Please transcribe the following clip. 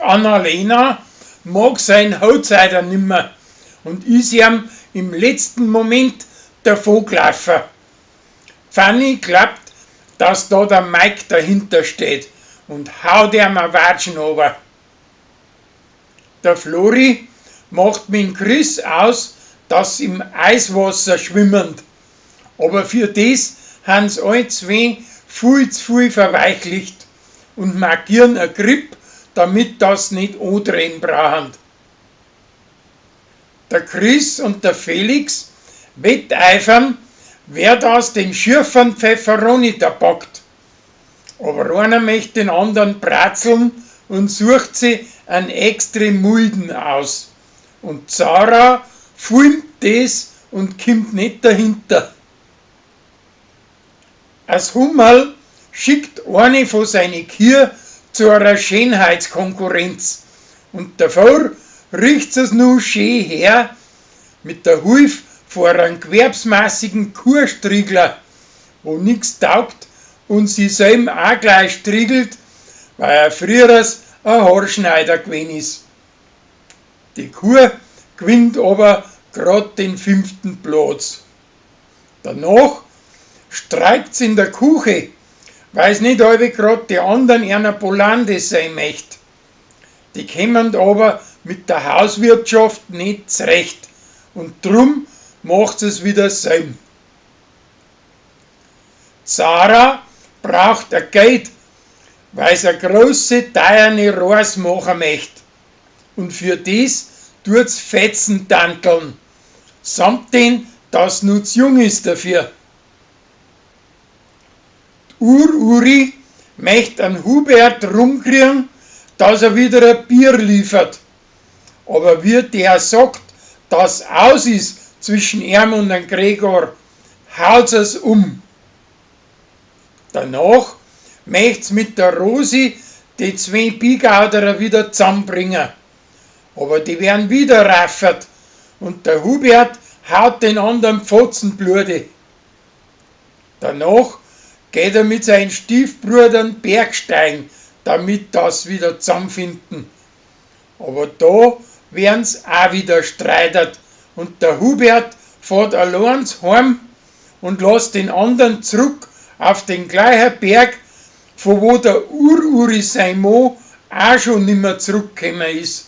Annalena mag seinen Hautzeider nimmer und ist ihm im letzten Moment davongelaufen. Fanny glaubt, dass da der Mike dahinter steht und haut ihm ein Watschen runter. Der Flori macht mit dem Chris aus, dass sie im Eiswasser schwimmen. Aber für das haben sie alle zwei viel zu viel verweichlicht und markieren ein Grip, damit das nicht andrehen brauchen. Der Chris und der Felix wetteifern, wer das den schürfen Pfefferoni da packt. Aber einer möchte den anderen bratzeln und sucht sie einen extrem mulden aus. Und Sarah filmt das und kommt nicht dahinter. Als Hummerl schickt eine von seinen Kühe zu einer Schönheitskonkurrenz und davor riecht es nur schön her mit der Hilfe vor einem gewerbsmäßigen Kuhstriegler, wo nichts taugt und sie selber auch gleich striegelt, weil er früher ein Haarschneider gewesen ist. Die Kuh gewinnt aber gerade den 5. Platz. Danach streikt's in der Küche, weil es nicht alle gerade die anderen einer Polande sein möchte. Die kommen aber mit der Hauswirtschaft nicht zurecht und drum macht es wieder selber. Sarah braucht ein Geld, weil sie eine grosse, teure Reise machen möchte. Und für das tut's Fetzen tanteln, samt den, dass nur zu jung ist dafür. Uri möchte an Hubert rumkriegen, dass er wieder ein Bier liefert. Aber wie der sagt, dass aus ist zwischen ihm und dem Gregor, haut's es um. Danach möcht's mit der Rosi die 2 Bigauderer wieder zusammenbringen. Aber die werden wieder raffert und der Hubert haut den anderen Pfotzenblute. Danach geht er mit seinen Stiefbrüdern Bergsteigen, damit das wieder zusammenfinden. Aber da werden's auch wieder streitet und der Hubert fährt allein heim und lässt den anderen zurück auf den gleichen Berg, von wo der Uri sein Mo auch schon nimmer zurückgekommen ist.